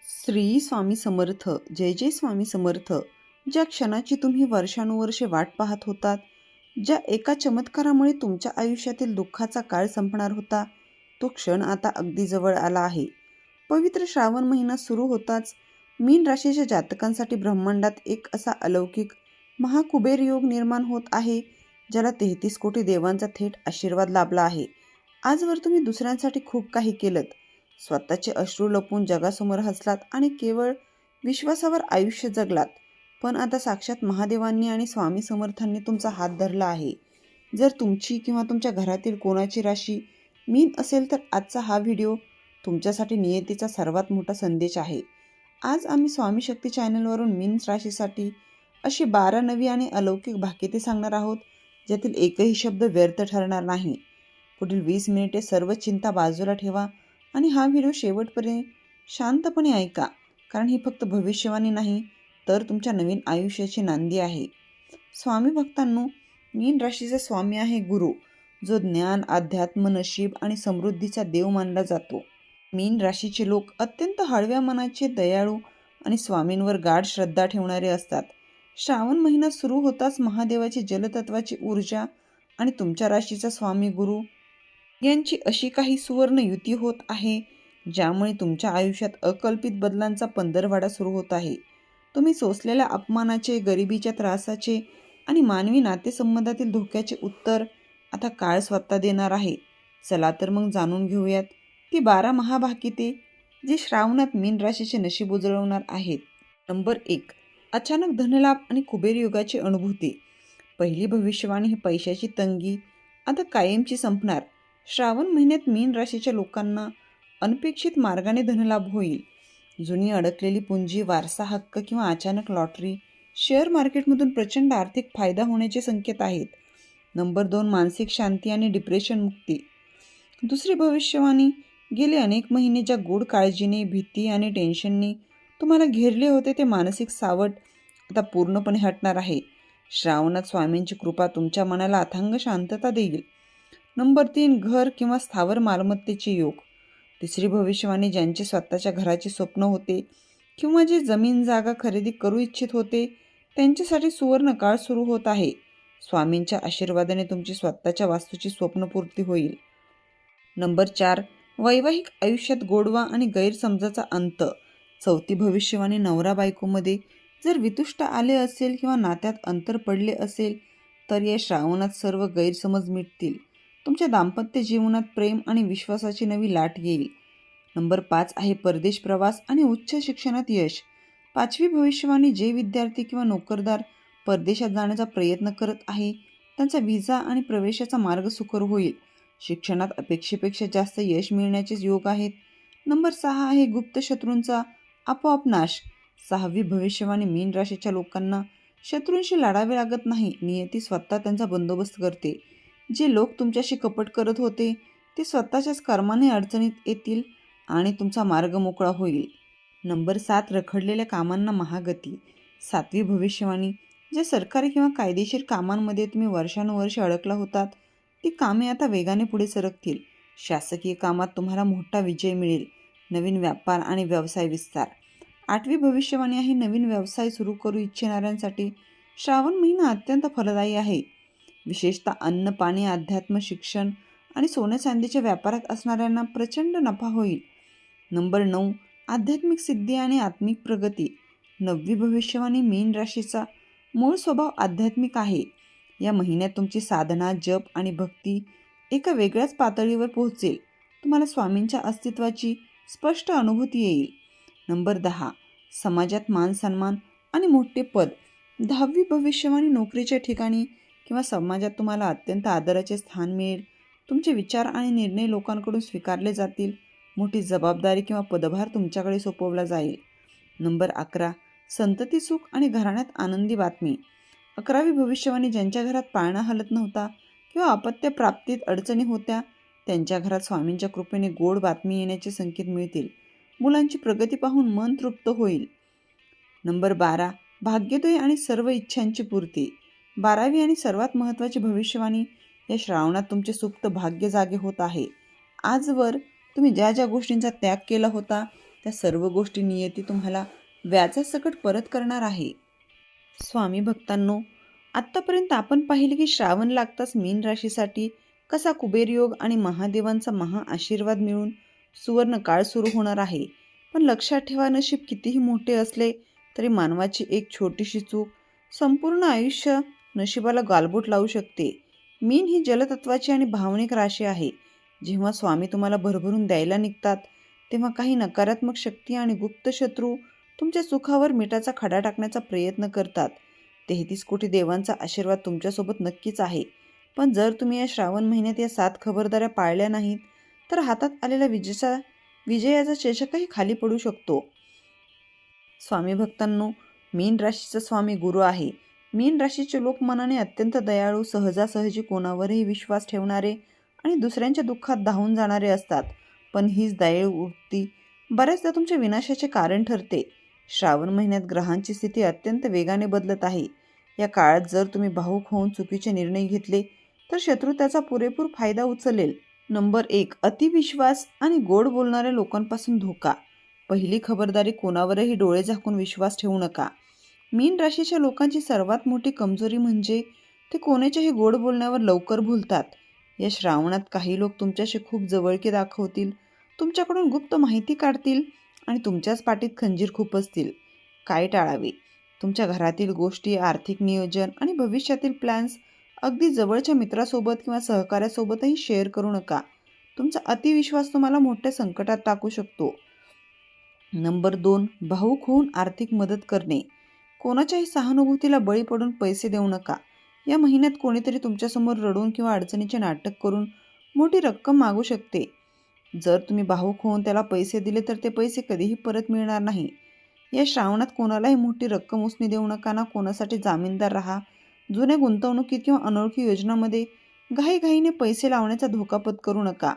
श्री स्वामी समर्थ. जय जय स्वामी समर्थ. ज्या क्षणाची तुम्ही वर्षानुवर्षे वाट पाहत होतात, ज्या एका चमत्कारामुळे तुमच्या आयुष्यातील दुःखाचा काळ संपणार होता, तो क्षण आता अगदी जवळ आला आहे. पवित्र श्रावण महिना सुरू होताच मीन राशीच्या जातकांसाठी ब्रह्मांडात एक असा अलौकिक महाकुबेर योग निर्माण होत आहे, ज्याला 33 कोटी देवांचा थेट आशीर्वाद लाभला आहे. आजवर तुम्ही दुसऱ्यांसाठी खूप काही केलं, स्वतःचे अश्रू लपवून जगासमोर हसलात आणि केवळ विश्वासावर आयुष्य जगलात. पण आता साक्षात महादेवांनी आणि स्वामी समर्थांनी तुमचा हात धरला आहे. जर तुमची किंवा तुमच्या घरातील कोणाची राशी मीन असेल तर आजचा हा व्हिडिओ तुमच्यासाठी नियतीचा सर्वात मोठा संदेश आहे. आज आम्ही स्वामी शक्ती चॅनलवरून मीन राशीसाठी अशी 12 नवी आणि अलौकिक भाकिते सांगणार आहोत, ज्यातील एकही शब्द व्यर्थ ठरणार नाही. पुढील 20 मिनिटे सर्व चिंता बाजूला ठेवा आणि हा व्हिडिओ शेवटपर्यंत शांतपणे ऐका, कारण ही फक्त भविष्यवाणी नाही तर तुमच्या नवीन आयुष्याची नांदी आहे. स्वामी भक्तांनो, मीन राशीचा स्वामी आहे गुरु, जो ज्ञान, अध्यात्म, नशीब आणि समृद्धीचा देव मानला जातो. मीन राशीचे लोक अत्यंत हळव्या मनाचे, दयाळू आणि स्वामींवर गाढ श्रद्धा ठेवणारे असतात. श्रावण महिना सुरू होताच महादेवाची जलतत्वाची ऊर्जा आणि तुमच्या राशीचा स्वामी गुरु यांची अशी काही सुवर्ण युती होत आहे, ज्यामुळे तुमच्या आयुष्यात अकल्पित बदलांचा पंधरवडा सुरू होत आहे. तुम्ही सोसलेल्या अपमानाचे, गरिबीच्या त्रासाचे आणि मानवी नातेसंबंधातील धोक्याचे उत्तर आता काळ स्वतः देणार आहे. चला तर मग जाणून घेऊयात ती 12 महाभाकिते जी श्रावणात मीन राशीचे नशीब उजळवणार आहेत. नंबर 1. अचानक धनलाभ आणि कुबेर युगाची अनुभूती. पहिली भविष्यवाणी ही पैशाची तंगी आता कायमची संपणार. श्रावण महिन्यात मीन राशीच्या लोकांना अनपेक्षित मार्गाने धनलाभ होईल. जुनी अडकलेली पुंजी, वारसा हक्क किंवा अचानक लॉटरी, शेअर मार्केटमधून प्रचंड आर्थिक फायदा होण्याचे संकेत आहेत. नंबर 2. मानसिक शांती आणि डिप्रेशन मुक्ती. दुसरी भविष्यवाणी, गेले अनेक महिने ज्या गूढ काळजीने, भीती आणि टेन्शनने तुम्हाला घेरले होते, ते मानसिक सावट आता पूर्णपणे हटणार आहे. श्रावणात स्वामींची कृपा तुमच्या मनाला अथांग शांतता देईल. नंबर 3. घर किंवा स्थावर मालमत्तेचे योग. तिसरी भविष्यवाणी, ज्यांचे स्वतःच्या घराचे स्वप्न होते किंवा जे जमीन जागा खरेदी करू इच्छित होते, त्यांच्यासाठी सुवर्ण काळ सुरू होत आहे. स्वामींच्या आशीर्वादाने तुमची स्वतःच्या वास्तूची स्वप्नपूर्ती होईल. नंबर 4. वैवाहिक आयुष्यात गोडवा आणि गैरसमजाचा अंत. चौथी भविष्यवाणी, नवरा बायकोमध्ये जर वितुष्ट आले असेल किंवा नात्यात अंतर पडले असेल तर या श्रावणात सर्व गैरसमज मिटतील. तुमच्या दाम्पत्य जीवनात प्रेम आणि विश्वासाची नवी लाट येईल. नंबर 5 आहे परदेश प्रवास आणि उच्च शिक्षणात यश. पाचवी भविष्यवाणी, जे विद्यार्थी किंवा नोकरदार परदेशात जाण्याचा प्रयत्न करत आहे, त्यांचा व्हिसा आणि प्रवेशाचा मार्ग सुकर होईल. शिक्षणात अपेक्षेपेक्षा जास्त यश मिळण्याचे योग आहेत. नंबर 6 आहे गुप्त शत्रूंचा आपोआप नाश. सहावी भविष्यवाणी, मीन राशीच्या लोकांना शत्रूंशी लढावे लागत नाही, नियती स्वतः त्यांचा बंदोबस्त करते. जे लोक तुमच्याशी कपट करत होते ते स्वतःच्याच कर्माने अडचणीत येतील आणि तुमचा मार्ग मोकळा होईल. नंबर 7. रखडलेल्या कामांना महागती. सातवी भविष्यवाणी, ज्या सरकारी किंवा कायदेशीर कामांमध्ये तुम्ही वर्षानुवर्षे अडकला होतात, ती कामे आता वेगाने पुढे सरकतील. शासकीय कामात तुम्हाला मोठा विजय मिळेल. नवीन व्यापार आणि व्यवसाय विस्तार. आठवी भविष्यवाणी आहे, नवीन व्यवसाय सुरू करू इच्छिणाऱ्यांसाठी श्रावण महिना अत्यंत फलदायी आहे. विशेषतः अन्न, पाणी, अध्यात्म, शिक्षण आणि सोने चांदीच्या व्यापारात असणाऱ्यांना प्रचंड नफा होईल. नंबर 9. आध्यात्मिक सिद्धी आणि आत्मिक प्रगती. नववी भविष्यवाणी, मीन राशीचा मूळ स्वभाव आध्यात्मिक आहे. या महिन्यात तुमची साधना, जप आणि भक्ती एका वेगळ्याच पातळीवर पोहोचेल. तुम्हाला स्वामींच्या अस्तित्वाची स्पष्ट अनुभूती येईल. नंबर 10. समाजात मान सन्मान आणि मोठे पद. 10वी भविष्यवाणी, नोकरीच्या ठिकाणी किंवा समाजात तुम्हाला अत्यंत आदराचे स्थान मिळेल. तुमचे विचार आणि निर्णय लोकांकडून स्वीकारले जातील. मोठी जबाबदारी किंवा पदभार तुमच्याकडे सोपवला जाईल. नंबर 11. संतती सुख आणि घराण्यात आनंदी बातमी. 11वी भविष्यवाणी, ज्यांच्या घरात पाळणा हलत नव्हता किंवा अपत्य प्राप्तीत अडचणी होत्या, त्यांच्या घरात स्वामींच्या कृपेने गोड बातमी येण्याचे संकेत मिळतील. मुलांची प्रगती पाहून मन तृप्त होईल. नंबर 12. भाग्योदय आणि सर्व इच्छांची पूर्ती. 12वी आणि सर्वात महत्त्वाची भविष्यवाणी, या श्रावणात तुमचे सुप्त भाग्य जागे होत आहे. आजवर तुम्ही ज्या ज्या गोष्टींचा त्याग केला होता या सर्व गोष्टी नियती तुम्हाला व्याजासकट परत करणार आहे. स्वामी भक्तांनो, आत्तापर्यंत आपण पाहिले की श्रावण लागताच मीन राशीसाठी कसा कुबेर योग आणि महादेवांचा महाआशीर्वाद मिळून सुवर्ण काळ सुरू होणार आहे. पण लक्षात ठेवा, नशीब कितीही मोठे असले तरी मानवाची एक छोटीशी चूक संपूर्ण आयुष्य नशिबाला गालबोट लावू शकते. मीन ही जलतत्वाची आणि भावनिक राशी आहे. जेव्हा स्वामी तुम्हाला भरभरून द्यायला निघतात तेव्हा काही नकारात्मक शक्ती आणि गुप्त शत्रू तुमच्या सुखावर मिठाचा खडा टाकण्याचा प्रयत्न करतात. 33 कोटी देवांचा आशीर्वाद तुमच्यासोबत नक्कीच आहे. पण जर तुम्ही या श्रावण महिन्यात या 7 खबरदाऱ्या पाळल्या नाहीत तर हातात आलेला विजयाचा चषकही खाली पडू शकतो. स्वामी भक्तांनो, मीन राशीचा स्वामी गुरु आहे. मीन राशीचे लोक मनाने अत्यंत दयाळू, सहजासहजी कोणावरही विश्वास ठेवणारे आणि दुसऱ्यांच्या दुःखात धावून जाणारे असतात. पण हीच दयाळू वृत्ती बऱ्याचदा तुमच्या विनाशाचे कारण ठरते. श्रावण महिन्यात ग्रहांची स्थिती अत्यंत वेगाने बदलत आहे. या काळात जर तुम्ही भावूक होऊन चुकीचे निर्णय घेतले तर शत्रू त्याचा पुरेपूर फायदा उचलेल. नंबर 1. अतिविश्वास आणि गोड बोलणाऱ्या लोकांपासून धोका. पहिली खबरदारी, कोणावरही डोळे झाकून विश्वास ठेवू नका. मीन राशीच्या लोकांची सर्वात मोठी कमजोरी म्हणजे ते कोणाच्याही गोड बोलण्यावर लवकर भुलतात. या श्रावणात काही लोक तुमच्याशी खूप जवळकी दाखवतील, तुमच्याकडून गुप्त माहिती काढतील आणि तुमच्याच पाठीत खंजीर खुपसतील. काय टाळावे? तुमच्या घरातील गोष्टी, आर्थिक नियोजन आणि भविष्यातील प्लॅन्स अगदी जवळच्या मित्रासोबत किंवा सहकाऱ्यासोबतही शेअर करू नका. तुमचा अतिविश्वास तुम्हाला मोठ्या संकटात टाकू शकतो. नंबर 2. भावूक होऊन आर्थिक मदत करणे. कोणाच्याही सहानुभूतीला बळी पडून पैसे देऊ नका. या महिन्यात कोणीतरी तुमच्यासमोर रडून किंवा अडचणीचे नाटक करून मोठी रक्कम मागू शकते. जर तुम्ही भावूक होऊन त्याला पैसे दिले तर ते पैसे कधीही परत मिळणार नाही. या श्रावणात कोणालाही मोठी रक्कम उसने देऊ नका, ना कोणासाठी जामीनदार राहा. जुन्या गुंतवणुकीत किंवा अनोळखी योजनांमध्ये घाईघाईने पैसे लावण्याचा धोका पत्करू नका.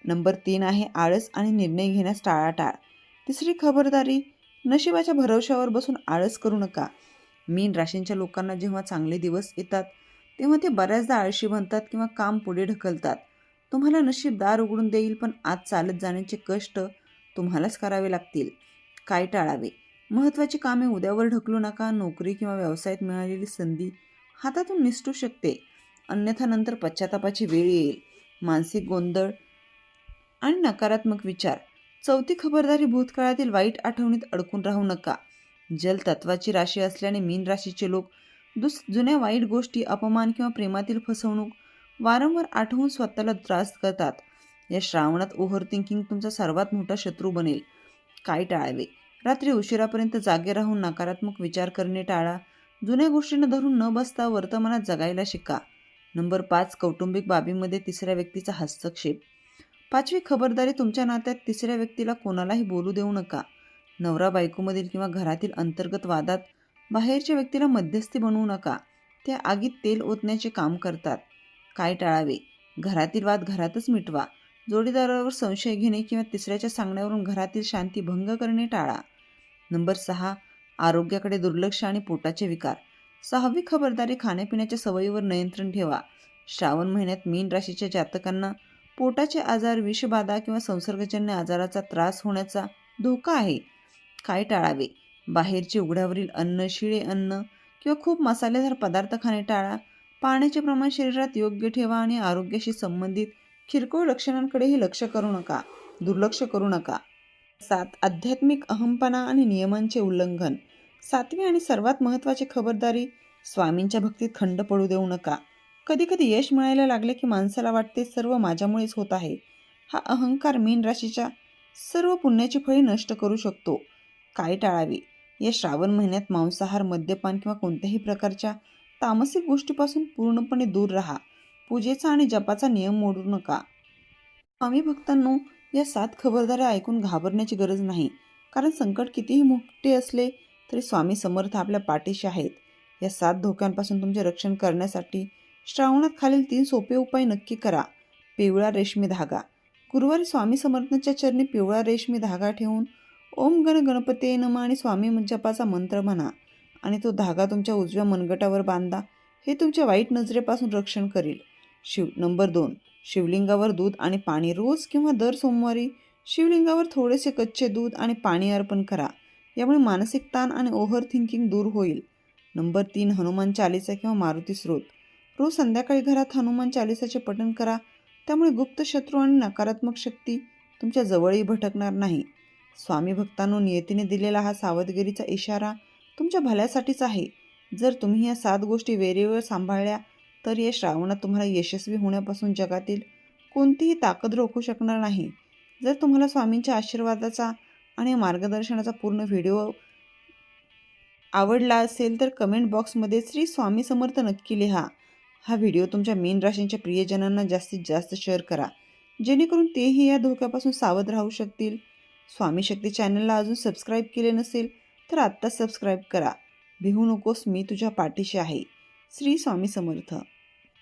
नंबर 3 आहे आळस आणि निर्णय घेण्यास टाळाटाळ. तिसरी खबरदारी, नशिबाच्या भरवशावर बसून आळस करू नका. मीन राशींच्या लोकांना जेव्हा चांगले दिवस येतात तेव्हा ते बऱ्याचदा आळशी बनतात किंवा काम पुढे ढकलतात. तुम्हाला नशीब दार उघडून देईल, पण आज चालत जाण्याचे कष्ट तुम्हालाच करावे लागतील. काय टाळावे? महत्त्वाची कामे उद्यावर ढकलू नका. नोकरी किंवा व्यवसायात मिळालेली संधी हातातून निसटू शकते, अन्यथा नंतर पश्चातापाची वेळ येईल. मानसिक गोंधळ आणि नकारात्मक विचार. चौथी खबरदारी, भूतकाळातील वाईट आठवणीत अडकून राहू नका. जल तत्वाची राशी असल्याने मीन राशीचे लोक जुन्या वाईट गोष्टी, अपमान किंवा प्रेमातील फसवणूक वारंवार आठवून स्वतःला त्रास करतात. या श्रावणात ओव्हर थिंकिंग तुमचा सर्वात मोठा शत्रू बनेल. काय टाळावे? रात्री उशिरापर्यंत जागे राहून नकारात्मक विचार करणे टाळा. जुन्या गोष्टींना धरून न बसता वर्तमानात जगायला शिका. नंबर 5. कौटुंबिक बाबींमध्ये तिसऱ्या व्यक्तीचा हस्तक्षेप. 5वी खबरदारी, तुमच्या नात्यात तिसऱ्या व्यक्तीला कोणालाही बोलू देऊ नका. नवरा बायकोमधील किंवा घरातील अंतर्गत वादात बाहेरच्या व्यक्तीला मध्यस्थी बनवू नका. त्या आगीत तेल ओतण्याचे काम करतात. काय टाळावे? घरातील वाद घरातच मिटवा. जोडीदारावर संशय घेणे किंवा तिसऱ्याच्या सांगण्यावरून घरातील शांती भंग करणे टाळा. नंबर 6. आरोग्याकडे दुर्लक्ष आणि पोटाचे विकार. 6वी खबरदारी, खाण्यापिण्याच्या सवयीवर नियंत्रण ठेवा. श्रावण महिन्यात मीन राशीच्या जातकांना पोटाचे आजार, विषबाधा किंवा संसर्गजन्य आजाराचा त्रास होण्याचा धोका आहे. काय टाळावे? बाहेरचे उघड्यावरील अन्न, शिळे अन्न किंवा खूप मसालेदार पदार्थ खाणे टाळा. पाण्याचे प्रमाण शरीरात योग्य ठेवा आणि आरोग्याशी संबंधित किरकोळ लक्षणांकडेही दुर्लक्ष करू नका. 7. आध्यात्मिक अहंपणा आणि नियमांचे उल्लंघन. 7वी आणि सर्वात महत्त्वाची खबरदारी, स्वामींच्या भक्तीत खंड पडू देऊ नका. कधीकधी यश मिळायला लागले की माणसाला वाटते सर्व माझ्यामुळेच होत आहे. हा अहंकार मीन राशीच्या सर्व पुण्याची फळी नष्ट करू शकतो. काय टाळावे? या श्रावण महिन्यात मांसाहार, मद्यपान किंवा कोणत्याही प्रकारच्या तामसिक गोष्टीपासून पूर्णपणे दूर राहा. पूजेचा आणि जपाचा नियम मोडू नका. स्वामी भक्तांनो, या 7 खबरदाऱ्या ऐकून घाबरण्याची गरज नाही, कारण संकट कितीही मोठे असले तरी स्वामी समर्थ आपल्या पाठीशी आहेत. या 7 धोक्यांपासून तुमचे रक्षण करण्यासाठी श्रावणात खालील 3 सोपे उपाय नक्की करा. पिवळा रेशमी धागा. गुरुवारी स्वामी समर्थांच्या चरणी पिवळा रेशमी धागा ठेवून ओम गण गणपते नमः आणि स्वामी जपाचा मंत्र म्हणा आणि तो धागा तुमच्या उजव्या मनगटावर बांधा. हे तुमच्या वाईट नजरेपासून रक्षण करेल. नंबर 2. शिवलिंगावर दूध आणि पाणी रोज किंवा दर सोमवारी शिवलिंगावर थोडेसे कच्चे दूध आणि पाणी अर्पण करा. यामुळे मानसिक ताण आणि ओव्हर थिंकिंग दूर होईल. नंबर 3, हनुमान चालिसा किंवा मारुती स्तोत्र. रोज संध्याकाळी घरात हनुमान चालिसाचे पठण करा. त्यामुळे गुप्त शत्रू आणि नकारात्मक शक्ती तुमच्या जवळही भटकणार नाही. स्वामी भक्तांनो, नियतीने दिलेला हा सावधगिरीचा इशारा तुमच्या भल्यासाठीच आहे. जर तुम्ही या 7 गोष्टी वेळेवर सांभाळल्या तर या श्रावणात तुम्हाला यशस्वी होण्यापासून जगातील कोणतीही ताकद रोखू शकणार नाही. जर तुम्हाला स्वामींच्या आशीर्वादाचा आणि मार्गदर्शनाचा पूर्ण व्हिडिओ आवडला असेल तर कमेंट बॉक्समध्ये श्री स्वामी समर्थ नक्की लिहा. हा व्हिडिओ तुमच्या मीन राशींच्या प्रियजनांना जास्तीत जास्त शेअर करा, जेणेकरून तेही या धोक्यापासून सावध राहू शकतील. स्वामी शक्ती चॅनलला अजून सबस्क्राईब केले नसेल तर आत्ताच सबस्क्राईब करा. भिवू नकोस, मी तुझ्या पाठीशी आहे. श्री स्वामी समर्थ.